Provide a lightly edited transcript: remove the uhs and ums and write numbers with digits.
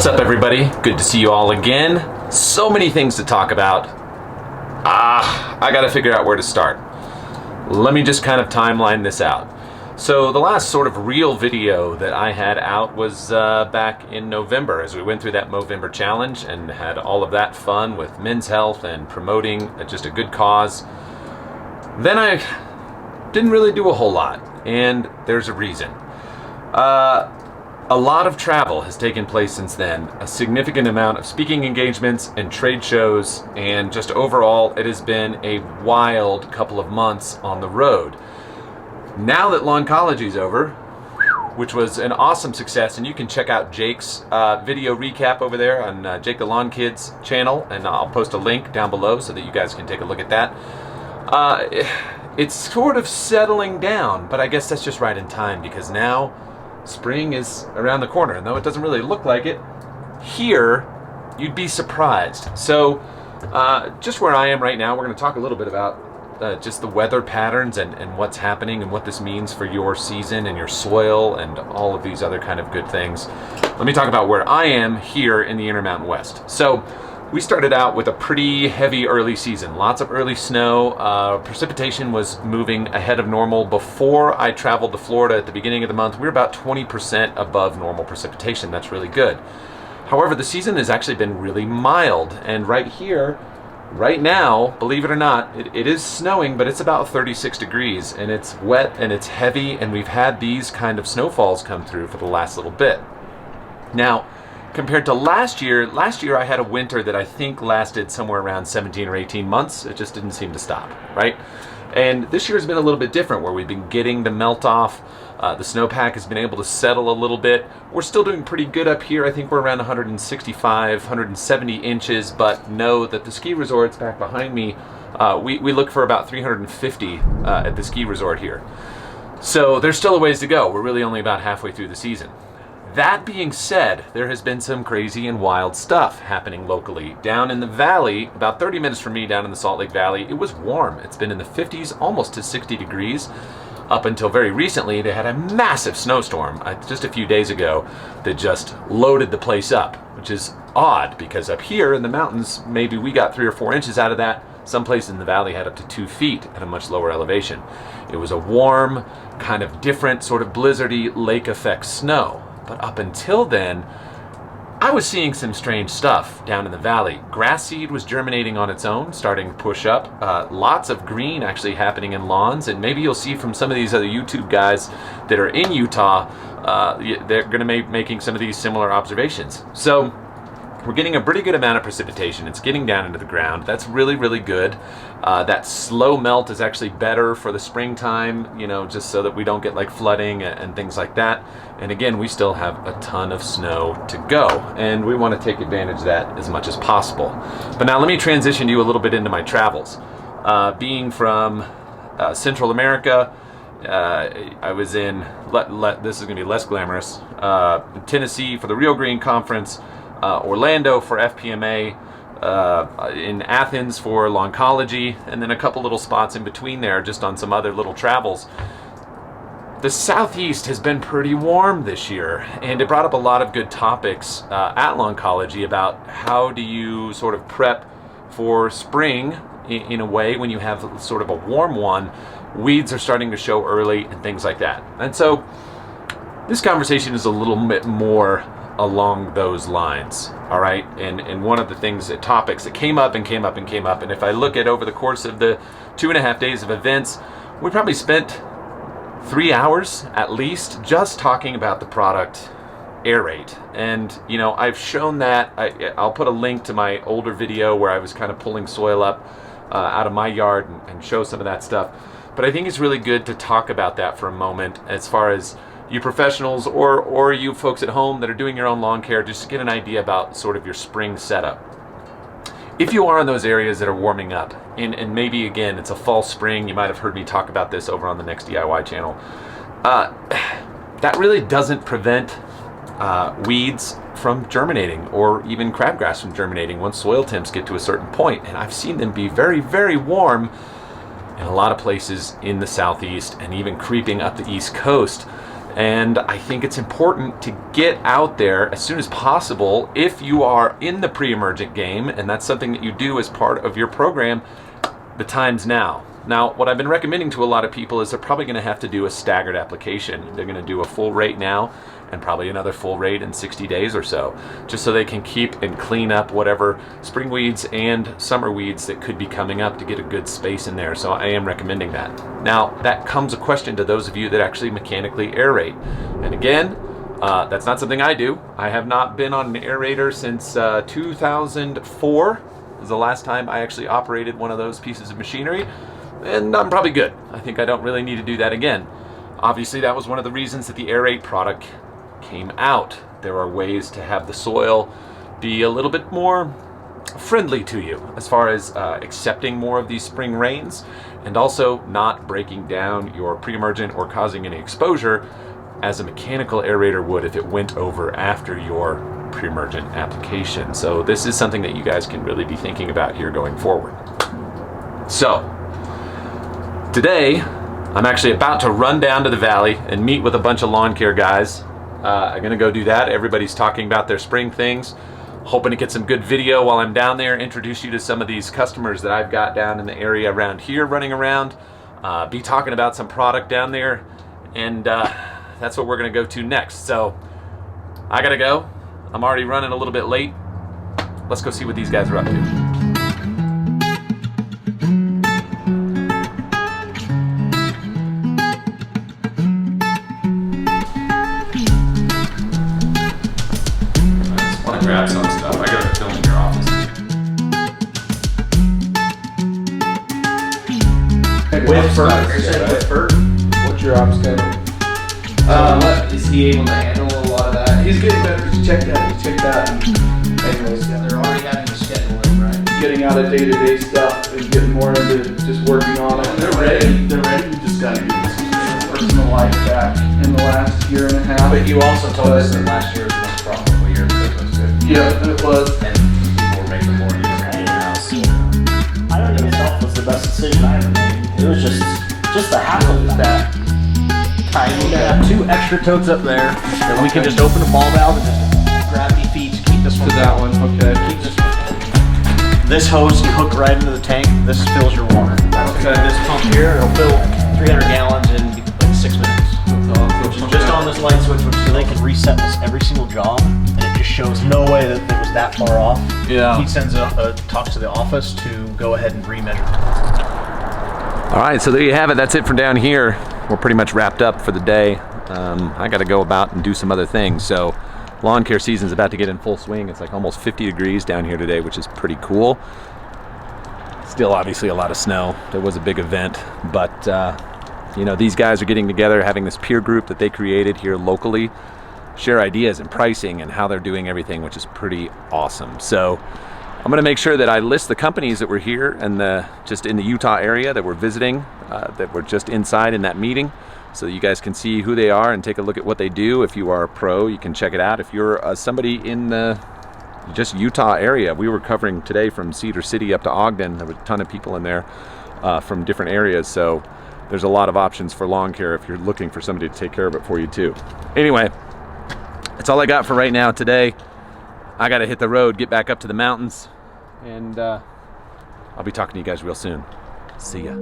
What's up, everybody? Good to see you all again. So many things to talk about. I gotta figure out where to start. Let me just kind of timeline this out. So the last sort of real video that I had out was back in November, as we went through that Movember challenge and had all of that fun with men's health and promoting just a good cause. Then I didn't really do a whole lot, and there's a reason. A lot of travel has taken place since then, a significant amount of speaking engagements and trade shows, and just overall it has been a wild couple of months on the road. Now that Lawncology is over, which was an awesome success, and you can check out Jake's video recap over there on Jake the Lawn Kid's channel, and I'll post a link down below so that you guys can take a look at that. It's sort of settling down, but I guess that's just right in time, because now spring is around the corner, and though it doesn't really look like it here, you'd be surprised. So just where I am right now, we're going to talk a little bit about just the weather patterns and what's happening and what this means for your season and your soil and all of these other kind of good things. Let me talk about where I am here in the Intermountain West. So we started out with a pretty heavy early season, lots of early snow. Precipitation was moving ahead of normal. Before I traveled to Florida at the beginning of the month, we were about 20% above normal precipitation. That's really good. However, the season has actually been really mild, and right here, right now, believe it or not, it is snowing, but it's about 36 degrees, and it's wet and it's heavy, and we've had these kind of snowfalls come through for the last little bit. Now, compared to last year I had a winter that I think lasted somewhere around 17 or 18 months. It just didn't seem to stop, right? And this year has been a little bit different, where we've been getting the melt off. The snowpack has been able to settle a little bit. We're still doing pretty good up here. I think we're around 165, 170 inches, but know that the ski resorts back behind me, we look for about 350 at the ski resort here. So there's still a ways to go. We're really only about halfway through the season. That being said, there has been some crazy and wild stuff happening locally. Down in the valley, about 30 minutes from me down in the Salt Lake Valley, it was warm. It's been in the 50s, almost to 60 degrees. Up until very recently, they had a massive snowstorm just a few days ago that just loaded the place up, which is odd because up here in the mountains, maybe we got 3 or 4 inches out of that. Some places in the valley had up to 2 feet at a much lower elevation. It was a warm, kind of different, sort of blizzardy lake effect snow. But up until then, I was seeing some strange stuff down in the valley. Grass seed was germinating on its own, starting to push up. Lots of green actually happening in lawns, and maybe you'll see from some of these other YouTube guys that are in Utah, they're going to be making some of these similar observations. So we're getting a pretty good amount of precipitation. It's getting down into the ground. That's really, really good. That slow melt is actually better for the springtime, you know, just so that we don't get like flooding and things like that. And again, we still have a ton of snow to go, and we want to take advantage of that as much as possible. But now let me transition you a little bit into my travels. Being from Central America, I was in, this is going to be less glamorous, Tennessee for the Real Green Conference, Orlando for FPMA, in Athens for Lawncology, and then a couple little spots in between there just on some other little travels. The Southeast has been pretty warm this year, and it brought up a lot of good topics at Lawncology about how do you sort of prep for spring in a way when you have sort of a warm one. Weeds are starting to show early and things like that. And so this conversation is a little bit more along those lines, all right? And one of the things, topics that came up, and if I look at over the course of the 2.5 days of events, we probably spent 3 hours at least just talking about the product Air8. And you know, I've shown that. I'll put a link to my older video where I was kind of pulling soil up out of my yard and show some of that stuff. But I think it's really good to talk about that for a moment, as far as you professionals or you folks at home that are doing your own lawn care, just to get an idea about sort of your spring setup. If you are in those areas that are warming up, and maybe again it's a fall spring, you might have heard me talk about this over on the Next DIY channel, that really doesn't prevent weeds from germinating, or even crabgrass from germinating once soil temps get to a certain point. And I've seen them be very, very warm in a lot of places in the Southeast and even creeping up the East Coast. And I think it's important to get out there as soon as possible if you are in the pre-emergent game, and that's something that you do as part of your program. The time's now. Now, what I've been recommending to a lot of people is they're probably going to have to do a staggered application. They're going to do a full rate now and probably another full rate in 60 days or so, just so they can keep and clean up whatever spring weeds and summer weeds that could be coming up to get a good space in there. So I am recommending that. Now, that comes a question to those of you that actually mechanically aerate. And again, that's not something I do. I have not been on an aerator since 2004. Was the last time I actually operated one of those pieces of machinery, and I'm probably good. I think I don't really need to do that again. Obviously, that was one of the reasons that the Air8 product came out. There are ways to have the soil be a little bit more friendly to you as far as accepting more of these spring rains, and also not breaking down your pre-emergent or causing any exposure as a mechanical aerator would if it went over after your pre-emergent application. So this is something that you guys can really be thinking about here going forward. So today I'm actually about to run down to the valley and meet with a bunch of lawn care guys. I'm gonna go do that. Everybody's talking about their spring things. Hoping to get some good video while I'm down there, introduce you to some of these customers that I've got down in the area around here running around, be talking about some product down there, and that's what we're gonna go to next. So I gotta go. I'm already running a little bit late. Let's go see what these guys are up to. I just want to grab some stuff. I gotta film in your office. With Bert, what's your ops schedule? Is he able to handle a lot of that? He's getting better. He's checked that. Anyways, yeah. They're already having to schedule it, right? Getting out of day-to-day stuff and getting more into just working on it. They're ready. You just gotta give them some personal life back in the last year and a half. But you also told us that last year was the most profitable year for business too. Yeah, it was. And people were making more use of in-house. I don't think itself was the best decision I ever made. It was just the hassle of that. We got 2 extra totes up there that we can just open the ball valve and just gravity feeds keep this one. To that one, okay. Keep this one. This hose you hook right into the tank. This fills your water. Okay. This pump here, it'll fill 300 gallons in like 6 minutes. Which is just on this light switch, so they can reset this every single job, and it just shows no way that it was that far off. Yeah. He sends talks to the office to go ahead and remeasure. All right, so there you have it. That's it for down here. We're pretty much wrapped up for the day. I got to go about and do some other things. So lawn care season's about to get in full swing. It's like almost 50 degrees down here today, which is pretty cool. Still obviously a lot of snow. There was a big event, but you know, these guys are getting together, having this peer group that they created here locally, share ideas and pricing and how they're doing everything, which is pretty awesome. So I'm going to make sure that I list the companies that were here and just in the Utah area that we're visiting, that were just inside in that meeting, so you guys can see who they are and take a look at what they do. If you are a pro, you can check it out. If you're somebody in the just Utah area, we were covering today from Cedar City up to Ogden. There was a ton of people in there from different areas, so there's a lot of options for lawn care if you're looking for somebody to take care of it for you too. Anyway, that's all I got for right now today. I gotta hit the road, get back up to the mountains, and I'll be talking to you guys real soon. See ya.